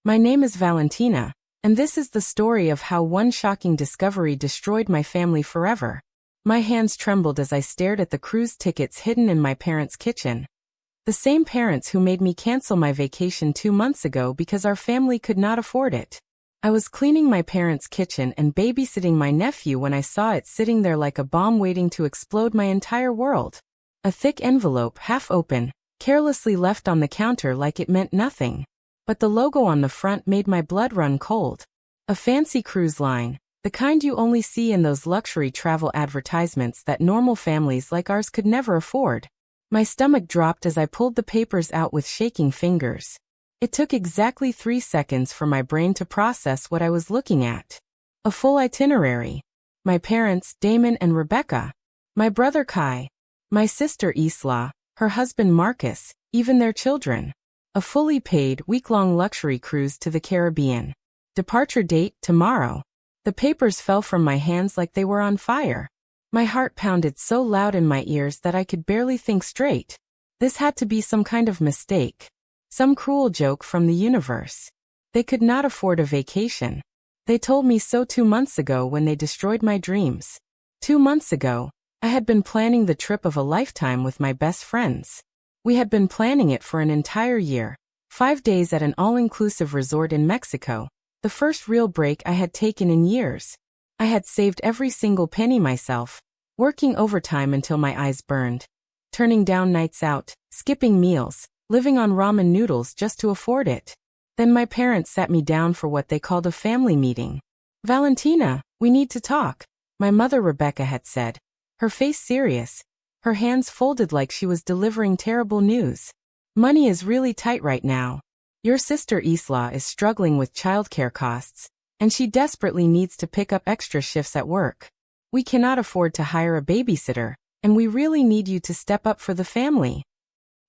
My name is Valentina, and this is the story of how one shocking discovery destroyed my family forever. My hands trembled as I stared at the cruise tickets hidden in my parents' kitchen. The same parents who made me cancel my vacation 2 months ago because our family could not afford it. I was cleaning my parents' kitchen and babysitting my nephew when I saw it sitting there like a bomb waiting to explode my entire world. A thick envelope, half open, carelessly left on the counter like it meant nothing. But the logo on the front made my blood run cold. A fancy cruise line, the kind you only see in those luxury travel advertisements that normal families like ours could never afford. My stomach dropped as I pulled the papers out with shaking fingers. It took exactly 3 seconds for my brain to process what I was looking at. A full itinerary. My parents, Damon and Rebecca. My brother Kai. My sister Isla, her husband Marcus, even their children. A fully paid, week-long luxury cruise to the Caribbean. Departure date, tomorrow. The papers fell from my hands like they were on fire. My heart pounded so loud in my ears that I could barely think straight. This had to be some kind of mistake. Some cruel joke from the universe. They could not afford a vacation. They told me so 2 months ago when they destroyed my dreams. 2 months ago, I had been planning the trip of a lifetime with my best friends. We had been planning it for an entire year, 5 days at an all-inclusive resort in Mexico, the first real break I had taken in years. I had saved every single penny myself, working overtime until my eyes burned, turning down nights out, skipping meals, living on ramen noodles just to afford it. Then my parents sat me down for what they called a family meeting. "Valentina, we need to talk," my mother Rebecca had said, her face serious, her hands folded like she was delivering terrible news. "Money is really tight right now. Your sister Isla is struggling with childcare costs, and she desperately needs to pick up extra shifts at work. We cannot afford to hire a babysitter, and we really need you to step up for the family."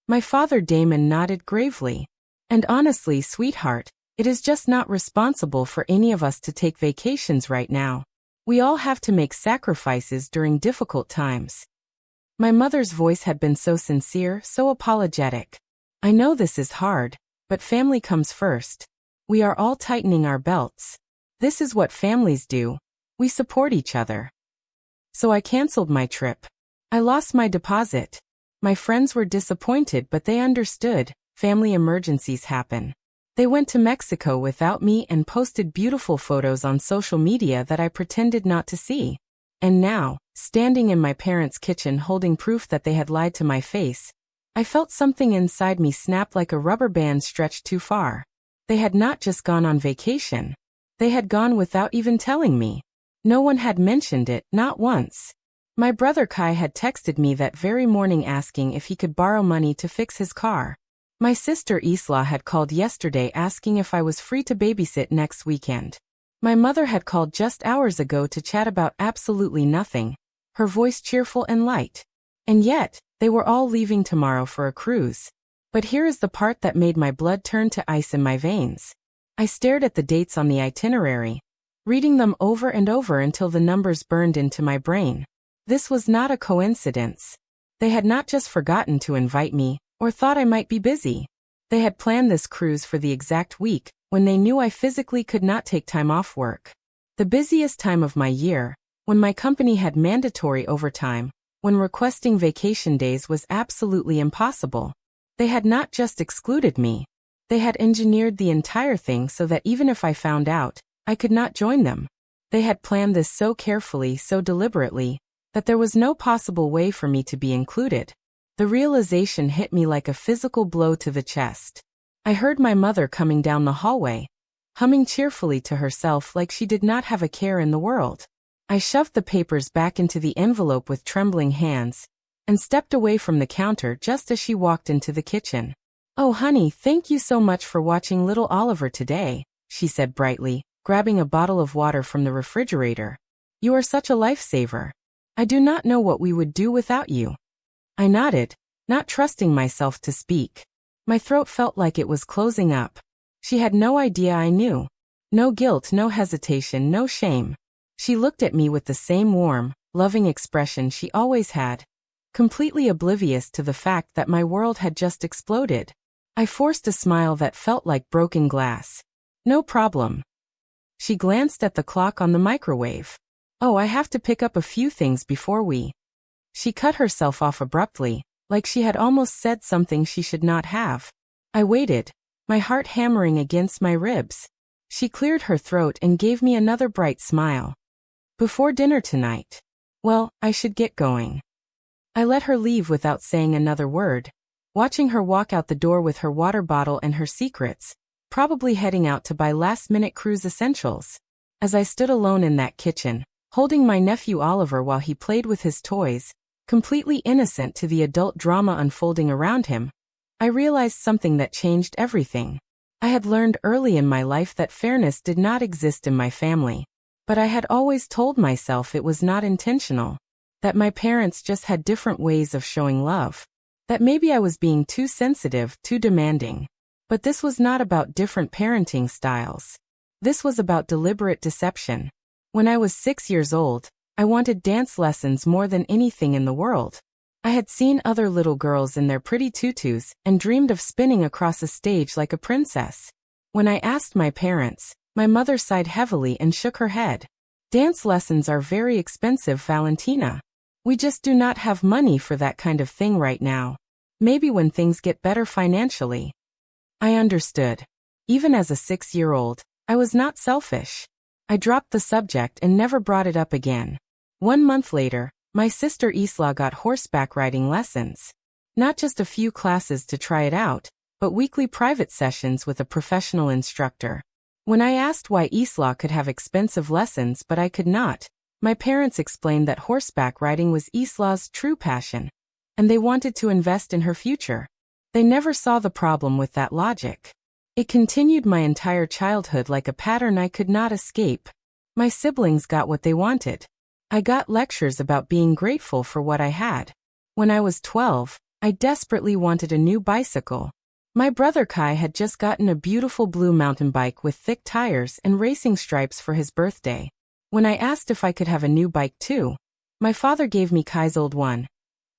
My father Damon nodded gravely. "And honestly, sweetheart, it is just not responsible for any of us to take vacations right now. We all have to make sacrifices during difficult times." My mother's voice had been so sincere, so apologetic. "I know this is hard, but family comes first. We are all tightening our belts. This is what families do. We support each other." So I canceled my trip. I lost my deposit. My friends were disappointed, but they understood. Family emergencies happen. They went to Mexico without me and posted beautiful photos on social media that I pretended not to see. And now, standing in my parents' kitchen holding proof that they had lied to my face, I felt something inside me snap like a rubber band stretched too far. They had not just gone on vacation. They had gone without even telling me. No one had mentioned it, not once. My brother Kai had texted me that very morning asking if he could borrow money to fix his car. My sister Isla had called yesterday asking if I was free to babysit next weekend. My mother had called just hours ago to chat about absolutely nothing, her voice cheerful and light. And yet, they were all leaving tomorrow for a cruise. But here is the part that made my blood turn to ice in my veins. I stared at the dates on the itinerary, reading them over and over until the numbers burned into my brain. This was not a coincidence. They had not just forgotten to invite me, or thought I might be busy. They had planned this cruise for the exact week, when they knew I physically could not take time off work. The busiest time of my year, when my company had mandatory overtime, when requesting vacation days was absolutely impossible. They had not just excluded me. They had engineered the entire thing so that even if I found out, I could not join them. They had planned this so carefully, so deliberately, that there was no possible way for me to be included. The realization hit me like a physical blow to the chest. I heard my mother coming down the hallway, humming cheerfully to herself like she did not have a care in the world. I shoved the papers back into the envelope with trembling hands, and stepped away from the counter just as she walked into the kitchen. "Oh honey, thank you so much for watching little Oliver today," she said brightly, grabbing a bottle of water from the refrigerator. "You are such a lifesaver. I do not know what we would do without you." I nodded, not trusting myself to speak. My throat felt like it was closing up. She had no idea I knew. No guilt, no hesitation, no shame. She looked at me with the same warm, loving expression she always had, completely oblivious to the fact that my world had just exploded. I forced a smile that felt like broken glass. No problem. She glanced at the clock on the microwave. Oh, I have to pick up a few things before we. She cut herself off abruptly, like she had almost said something she should not have. I waited, my heart hammering against my ribs. She cleared her throat and gave me another bright smile. Before dinner tonight. Well, I should get going. I let her leave without saying another word, watching her walk out the door with her water bottle and her secrets, probably heading out to buy last-minute cruise essentials. As I stood alone in that kitchen, holding my nephew Oliver while he played with his toys, completely innocent to the adult drama unfolding around him, I realized something that changed everything. I had learned early in my life that fairness did not exist in my family, but I had always told myself it was not intentional, that my parents just had different ways of showing love, that maybe I was being too sensitive, too demanding. But this was not about different parenting styles. This was about deliberate deception. When I was 6 years old, I wanted dance lessons more than anything in the world. I had seen other little girls in their pretty tutus and dreamed of spinning across a stage like a princess. When I asked my parents, my mother sighed heavily and shook her head. Dance lessons are very expensive, Valentina. We just do not have money for that kind of thing right now. Maybe when things get better financially. I understood. Even as a 6-year-old, I was not selfish. I dropped the subject and never brought it up again. 1 month later, my sister Isla got horseback riding lessons. Not just a few classes to try it out, but weekly private sessions with a professional instructor. When I asked why Isla could have expensive lessons but I could not, my parents explained that horseback riding was Isla's true passion, and they wanted to invest in her future. They never saw the problem with that logic. It continued my entire childhood like a pattern I could not escape. My siblings got what they wanted. I got lectures about being grateful for what I had. When I was 12, I desperately wanted a new bicycle. My brother Kai had just gotten a beautiful blue mountain bike with thick tires and racing stripes for his birthday. When I asked if I could have a new bike too, my father gave me Kai's old one.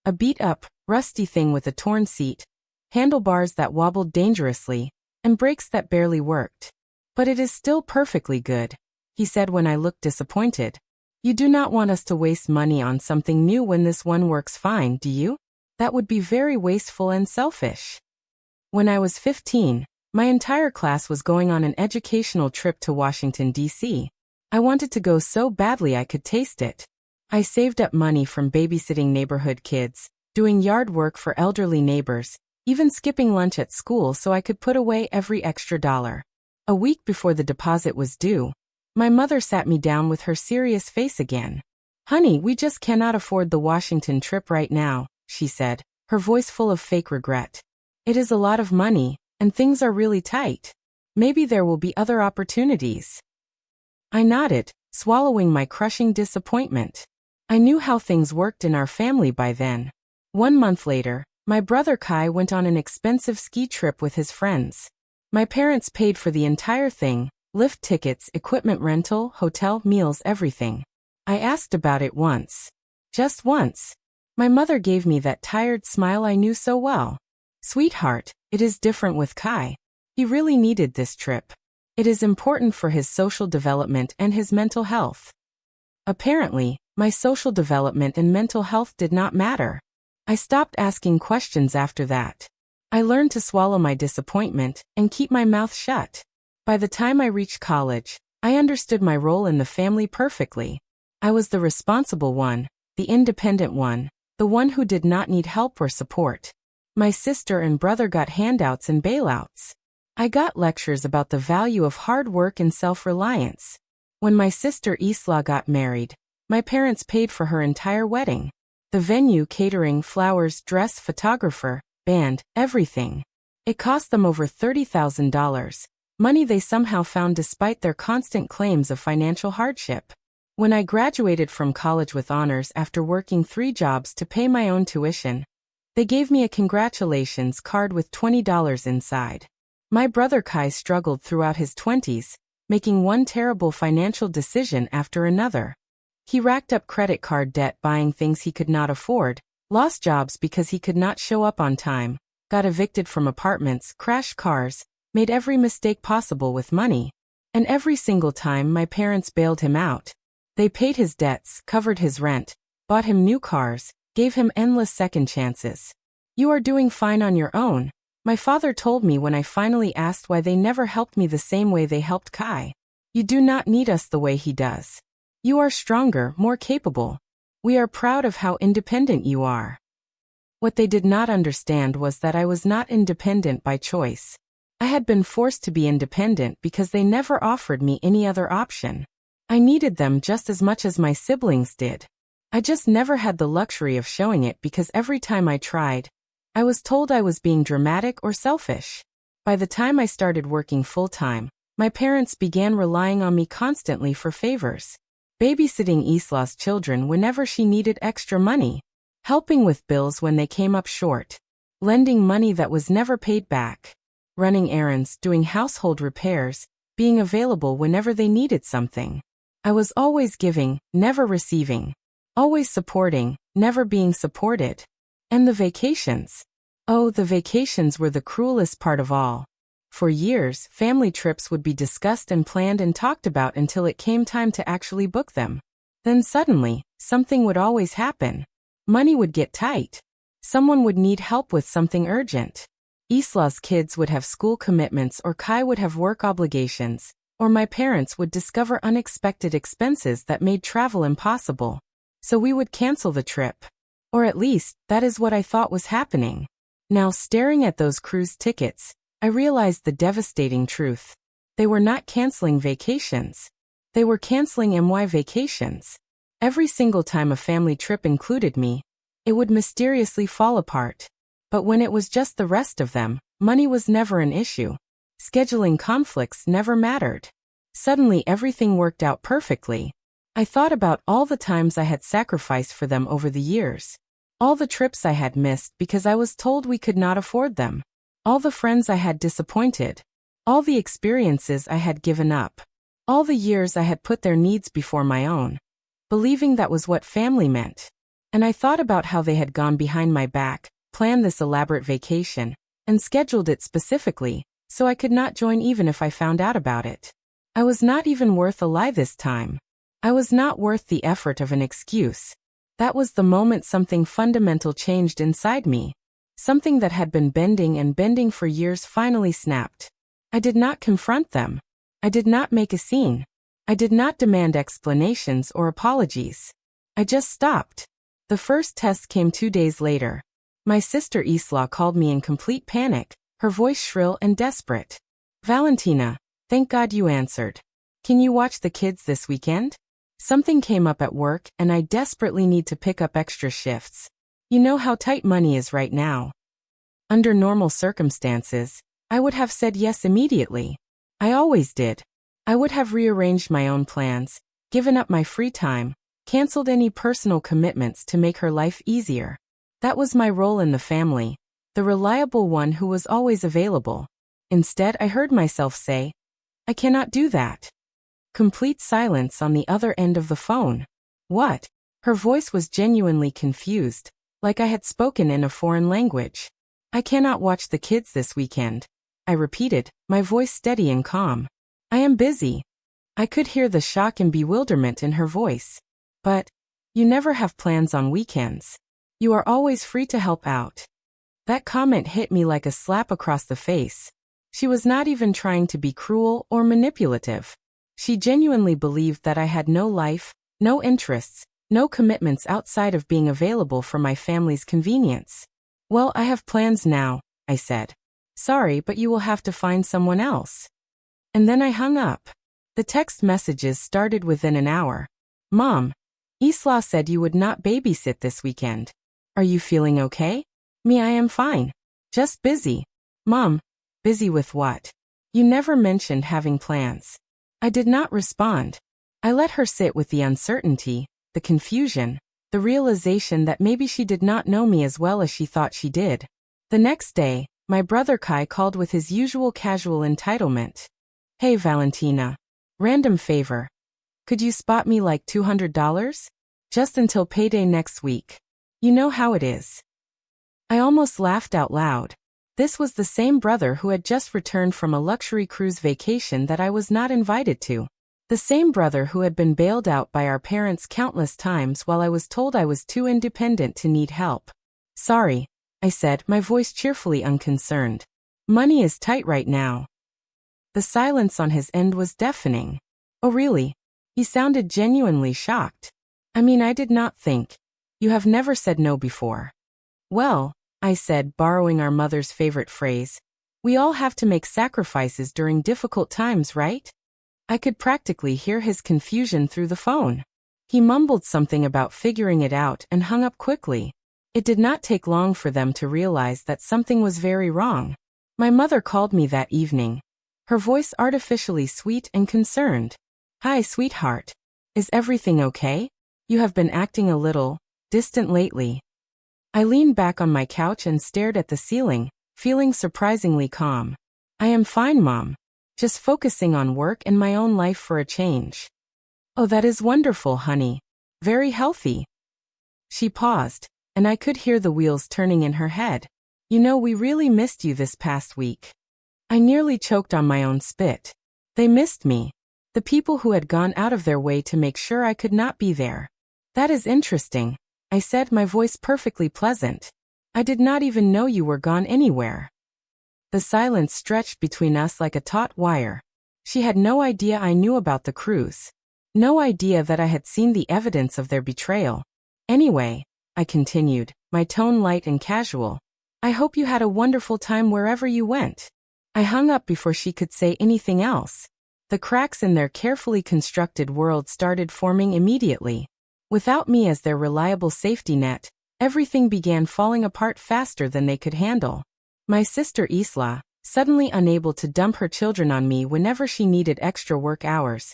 A beat-up, rusty thing with a torn seat, handlebars that wobbled dangerously, and brakes that barely worked. But it is still perfectly good, he said when I looked disappointed. You do not want us to waste money on something new when this one works fine, do you? That would be very wasteful and selfish. When I was 15, my entire class was going on an educational trip to Washington, D.C. I wanted to go so badly I could taste it. I saved up money from babysitting neighborhood kids, doing yard work for elderly neighbors, even skipping lunch at school so I could put away every extra dollar. A week before the deposit was due, my mother sat me down with her serious face again. Honey, we just cannot afford the Washington trip right now, she said, her voice full of fake regret. It is a lot of money, and things are really tight. Maybe there will be other opportunities. I nodded, swallowing my crushing disappointment. I knew how things worked in our family by then. 1 month later, my brother Kai went on an expensive ski trip with his friends. My parents paid for the entire thing, lift tickets, equipment rental, hotel, meals, everything. I asked about it once. Just once. My mother gave me that tired smile I knew so well. Sweetheart, it is different with Kai. He really needed this trip. It is important for his social development and his mental health. Apparently, my social development and mental health did not matter. I stopped asking questions after that. I learned to swallow my disappointment and keep my mouth shut. By the time I reached college, I understood my role in the family perfectly. I was the responsible one, the independent one, the one who did not need help or support. My sister and brother got handouts and bailouts. I got lectures about the value of hard work and self-reliance. When my sister Isla got married, my parents paid for her entire wedding. The venue, catering, flowers, dress, photographer, band, everything. It cost them over $30,000. Money they somehow found despite their constant claims of financial hardship. When I graduated from college with honors after working 3 jobs to pay my own tuition, they gave me a congratulations card with $20 inside. My brother Kai struggled throughout his 20s, making one terrible financial decision after another. He racked up credit card debt buying things he could not afford, lost jobs because he could not show up on time, got evicted from apartments, crashed cars, made every mistake possible with money. And every single time my parents bailed him out. They paid his debts, covered his rent, bought him new cars, gave him endless second chances. "You are doing fine on your own," my father told me when I finally asked why they never helped me the same way they helped Kai. "You do not need us the way he does. You are stronger, more capable. We are proud of how independent you are." What they did not understand was that I was not independent by choice. I had been forced to be independent because they never offered me any other option. I needed them just as much as my siblings did. I just never had the luxury of showing it because every time I tried, I was told I was being dramatic or selfish. By the time I started working full-time, my parents began relying on me constantly for favors. Babysitting Isla's children whenever she needed extra money, helping with bills when they came up short, lending money that was never paid back, running errands, doing household repairs, being available whenever they needed something. I was always giving, never receiving. Always supporting, never being supported. And the vacations. Oh, the vacations were the cruelest part of all. For years, family trips would be discussed and planned and talked about until it came time to actually book them. Then suddenly, something would always happen. Money would get tight. Someone would need help with something urgent. Isla's kids would have school commitments, or Kai would have work obligations, or my parents would discover unexpected expenses that made travel impossible. So we would cancel the trip. Or at least, that is what I thought was happening. Now, staring at those cruise tickets, I realized the devastating truth. They were not canceling vacations. They were canceling my vacations. Every single time a family trip included me, it would mysteriously fall apart. But when it was just the rest of them, money was never an issue. Scheduling conflicts never mattered. Suddenly everything worked out perfectly. I thought about all the times I had sacrificed for them over the years. All the trips I had missed because I was told we could not afford them. All the friends I had disappointed. All the experiences I had given up. All the years I had put their needs before my own, believing that was what family meant. And I thought about how they had gone behind my back, planned this elaborate vacation, and scheduled it specifically, so I could not join even if I found out about it. I was not even worth a lie this time. I was not worth the effort of an excuse. That was the moment something fundamental changed inside me. Something that had been bending and bending for years finally snapped. I did not confront them. I did not make a scene. I did not demand explanations or apologies. I just stopped. The first test came 2 days later. My sister Isla called me in complete panic, her voice shrill and desperate. "Valentina, thank God you answered. Can you watch the kids this weekend? Something came up at work and I desperately need to pick up extra shifts. You know how tight money is right now." Under normal circumstances, I would have said yes immediately. I always did. I would have rearranged my own plans, given up my free time, canceled any personal commitments to make her life easier. That was my role in the family, the reliable one who was always available. Instead, I heard myself say, "I cannot do that." Complete silence on the other end of the phone. "What?" Her voice was genuinely confused, like I had spoken in a foreign language. "I cannot watch the kids this weekend," I repeated, my voice steady and calm. "I am busy." I could hear the shock and bewilderment in her voice. "But, you never have plans on weekends. You are always free to help out." That comment hit me like a slap across the face. She was not even trying to be cruel or manipulative. She genuinely believed that I had no life, no interests, no commitments outside of being available for my family's convenience. "Well, I have plans now," I said. "Sorry, but you will have to find someone else." And then I hung up. The text messages started within an hour. "Mom, Isla said you would not babysit this weekend. Are you feeling okay?" "Me, I am fine. Just busy." "Mom, busy with what? You never mentioned having plans." I did not respond. I let her sit with the uncertainty, the confusion, the realization that maybe she did not know me as well as she thought she did. The next day, my brother Kai called with his usual casual entitlement. "Hey Valentina. Random favor. Could you spot me like $200? Just until payday next week. You know how it is." I almost laughed out loud. This was the same brother who had just returned from a luxury cruise vacation that I was not invited to. The same brother who had been bailed out by our parents countless times while I was told I was too independent to need help. Sorry, I said, my voice cheerfully unconcerned. Money is tight right now. The silence on his end was deafening. Oh really? He sounded genuinely shocked. I mean, I did not think. You have never said no before. Well, I said, borrowing our mother's favorite phrase, we all have to make sacrifices during difficult times, right? I could practically hear his confusion through the phone. He mumbled something about figuring it out and hung up quickly. It did not take long for them to realize that something was very wrong. My mother called me that evening, her voice artificially sweet and concerned. Hi, sweetheart. Is everything okay? You have been acting a little distant lately. I leaned back on my couch and stared at the ceiling, feeling surprisingly calm. I am fine, Mom. Just focusing on work and my own life for a change. Oh, that is wonderful, honey. Very healthy. She paused, and I could hear the wheels turning in her head. You know, we really missed you this past week. I nearly choked on my own spit. They missed me. The people who had gone out of their way to make sure I could not be there. That is interesting, I said, my voice perfectly pleasant. I did not even know you were gone anywhere. The silence stretched between us like a taut wire. She had no idea I knew about the cruise. No idea that I had seen the evidence of their betrayal. Anyway, I continued, my tone light and casual. I hope you had a wonderful time wherever you went. I hung up before she could say anything else. The cracks in their carefully constructed world started forming immediately. Without me as their reliable safety net, everything began falling apart faster than they could handle. My sister Isla, suddenly unable to dump her children on me whenever she needed extra work hours,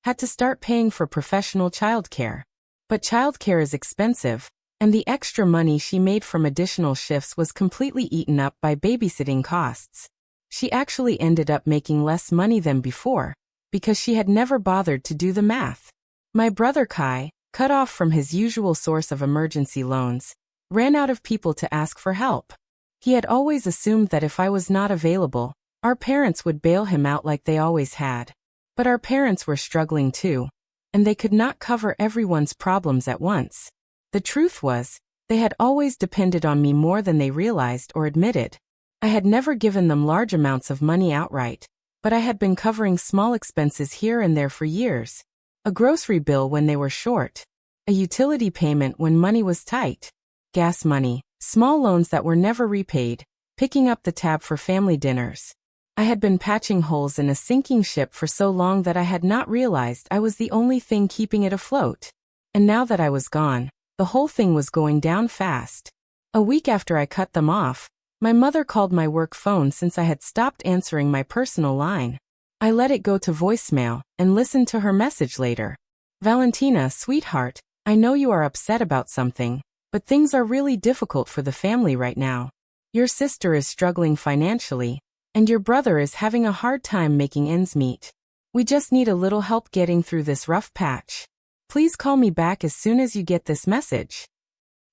had to start paying for professional childcare. But childcare is expensive, and the extra money she made from additional shifts was completely eaten up by babysitting costs. She actually ended up making less money than before, because she had never bothered to do the math. My brother Kai, cut off from his usual source of emergency loans, ran out of people to ask for help. He had always assumed that if I was not available, our parents would bail him out like they always had. But our parents were struggling too, and they could not cover everyone's problems at once. The truth was, they had always depended on me more than they realized or admitted. I had never given them large amounts of money outright, but I had been covering small expenses here and there for years. A grocery bill when they were short, a utility payment when money was tight, gas money, small loans that were never repaid, picking up the tab for family dinners. I had been patching holes in a sinking ship for so long that I had not realized I was the only thing keeping it afloat. And now that I was gone, the whole thing was going down fast. A week after I cut them off, my mother called my work phone since I had stopped answering my personal line. I let it go to voicemail and listened to her message later. Valentina, sweetheart, I know you are upset about something, but things are really difficult for the family right now. Your sister is struggling financially, and your brother is having a hard time making ends meet. We just need a little help getting through this rough patch. Please call me back as soon as you get this message.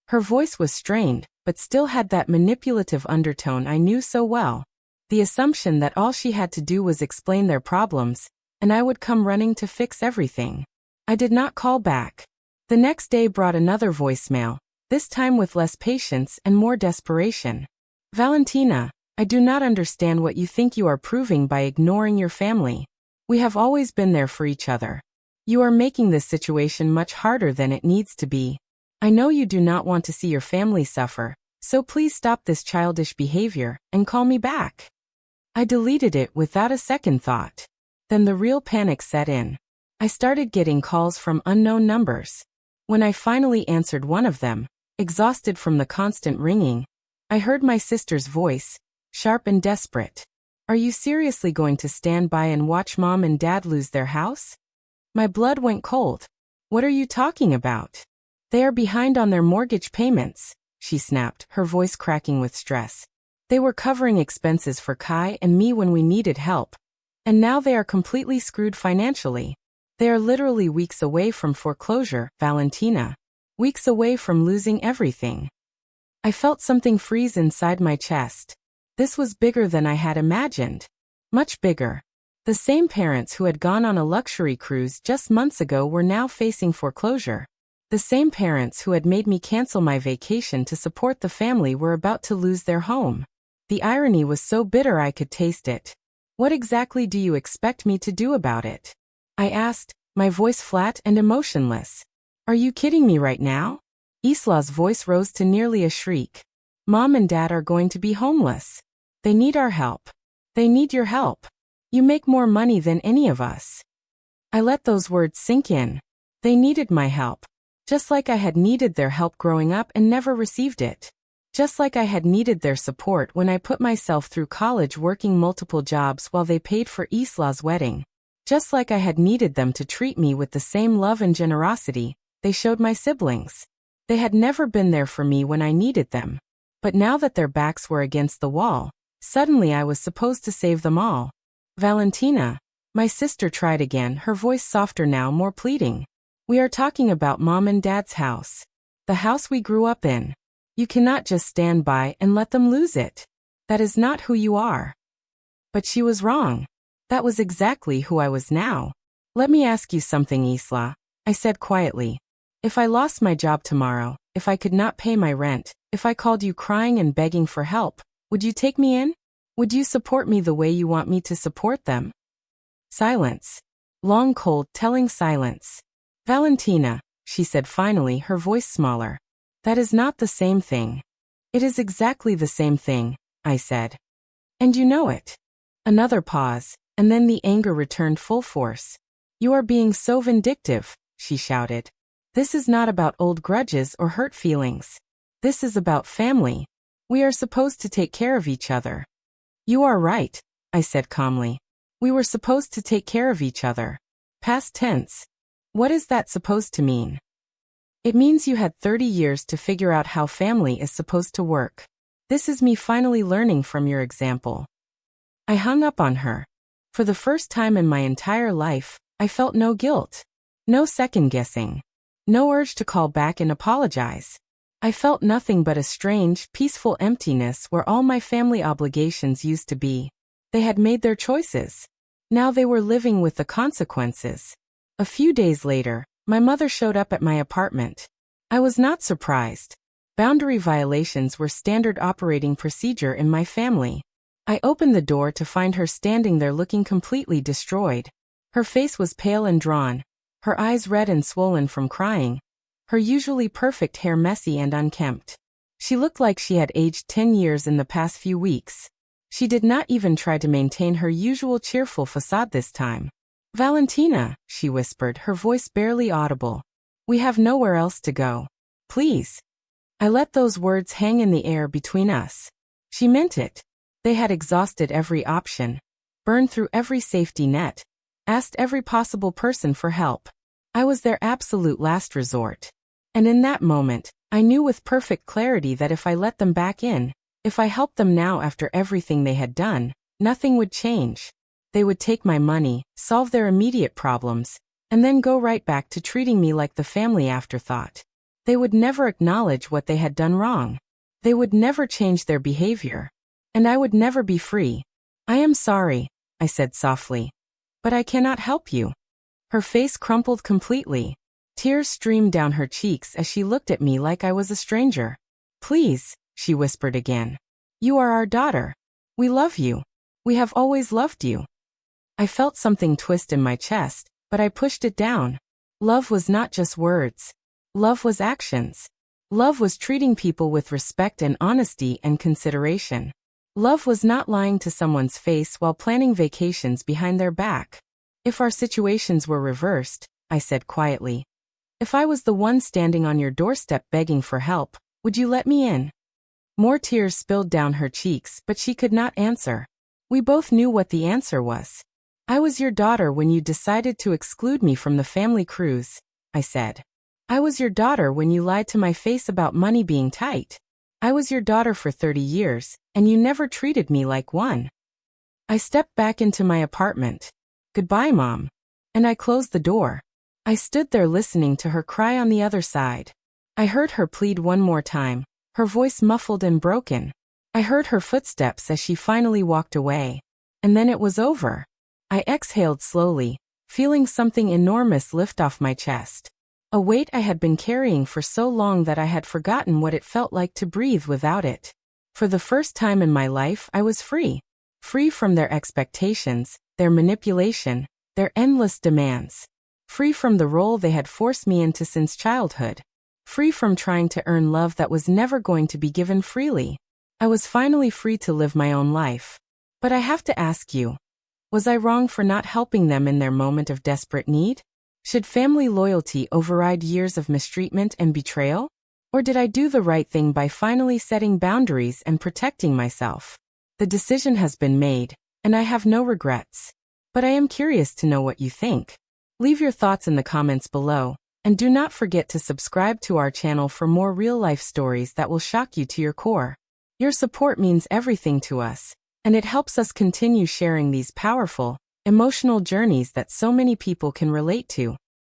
Her voice was strained, but still had that manipulative undertone I knew so well. The assumption that all she had to do was explain their problems, and I would come running to fix everything. I did not call back. The next day brought another voicemail, this time with less patience and more desperation. Valentina, I do not understand what you think you are proving by ignoring your family. We have always been there for each other. You are making this situation much harder than it needs to be. I know you do not want to see your family suffer, so please stop this childish behavior and call me back. I deleted it without a second thought. Then the real panic set in. I started getting calls from unknown numbers. When I finally answered one of them, exhausted from the constant ringing, I heard my sister's voice, sharp and desperate. Are you seriously going to stand by and watch Mom and Dad lose their house? My blood went cold. What are you talking about? They are behind on their mortgage payments, she snapped, her voice cracking with stress. They were covering expenses for Kai and me when we needed help. And now they are completely screwed financially. They are literally weeks away from foreclosure, Valentina. Weeks away from losing everything. I felt something freeze inside my chest. This was bigger than I had imagined. Much bigger. The same parents who had gone on a luxury cruise just months ago were now facing foreclosure. The same parents who had made me cancel my vacation to support the family were about to lose their home. The irony was so bitter I could taste it. What exactly do you expect me to do about it? I asked, my voice flat and emotionless. Are you kidding me right now? Isla's voice rose to nearly a shriek. Mom and Dad are going to be homeless. They need our help. They need your help. You make more money than any of us. I let those words sink in. They needed my help. Just like I had needed their help growing up and never received it. Just like I had needed their support when I put myself through college working multiple jobs while they paid for Isla's wedding. Just like I had needed them to treat me with the same love and generosity they showed my siblings. They had never been there for me when I needed them. But now that their backs were against the wall, suddenly I was supposed to save them all. Valentina, my sister tried again, her voice softer now, more pleading. We are talking about Mom and Dad's house. The house we grew up in. You cannot just stand by and let them lose it. That is not who you are. But she was wrong. That was exactly who I was now. Let me ask you something, Isla, I said quietly. If I lost my job tomorrow, if I could not pay my rent, if I called you crying and begging for help, would you take me in? Would you support me the way you want me to support them? Silence. Long, cold, telling silence. Valentina, she said finally, her voice smaller. That is not the same thing. It is exactly the same thing, I said. And you know it. Another pause, and then the anger returned full force. You are being so vindictive, she shouted. This is not about old grudges or hurt feelings. This is about family. We are supposed to take care of each other. You are right, I said calmly. We were supposed to take care of each other. Past tense. What is that supposed to mean? It means you had 30 years to figure out how family is supposed to work. This is me finally learning from your example. I hung up on her. For the first time in my entire life, I felt no guilt. No second-guessing. No urge to call back and apologize. I felt nothing but a strange, peaceful emptiness where all my family obligations used to be. They had made their choices. Now they were living with the consequences. A few days later, my mother showed up at my apartment. I was not surprised. Boundary violations were standard operating procedure in my family. I opened the door to find her standing there looking completely destroyed. Her face was pale and drawn, her eyes red and swollen from crying, her usually perfect hair messy and unkempt. She looked like she had aged 10 years in the past few weeks. She did not even try to maintain her usual cheerful facade this time. Valentina, she whispered, her voice barely audible. We have nowhere else to go. Please. I let those words hang in the air between us. She meant it. They had exhausted every option, burned through every safety net, asked every possible person for help. I was their absolute last resort. And in that moment, I knew with perfect clarity that if I let them back in, if I helped them now after everything they had done, nothing would change. They would take my money, solve their immediate problems, and then go right back to treating me like the family afterthought. They would never acknowledge what they had done wrong. They would never change their behavior. And I would never be free. I am sorry, I said softly. But I cannot help you. Her face crumpled completely. Tears streamed down her cheeks as she looked at me like I was a stranger. Please, she whispered again. You are our daughter. We love you. We have always loved you. I felt something twist in my chest, but I pushed it down. Love was not just words. Love was actions. Love was treating people with respect and honesty and consideration. Love was not lying to someone's face while planning vacations behind their back. If our situations were reversed, I said quietly. If I was the one standing on your doorstep begging for help, would you let me in? More tears spilled down her cheeks, but she could not answer. We both knew what the answer was. I was your daughter when you decided to exclude me from the family cruise, I said. I was your daughter when you lied to my face about money being tight. I was your daughter for 30 years, and you never treated me like one. I stepped back into my apartment. Goodbye, Mom. And I closed the door. I stood there listening to her cry on the other side. I heard her plead one more time, her voice muffled and broken. I heard her footsteps as she finally walked away. And then it was over. I exhaled slowly, feeling something enormous lift off my chest. A weight I had been carrying for so long that I had forgotten what it felt like to breathe without it. For the first time in my life, I was free. Free from their expectations, their manipulation, their endless demands. Free from the role they had forced me into since childhood. Free from trying to earn love that was never going to be given freely. I was finally free to live my own life. But I have to ask you, was I wrong for not helping them in their moment of desperate need? Should family loyalty override years of mistreatment and betrayal? Or did I do the right thing by finally setting boundaries and protecting myself? The decision has been made, and I have no regrets. But I am curious to know what you think. Leave your thoughts in the comments below, and do not forget to subscribe to our channel for more real-life stories that will shock you to your core. Your support means everything to us, and it helps us continue sharing these powerful, emotional journeys that so many people can relate to.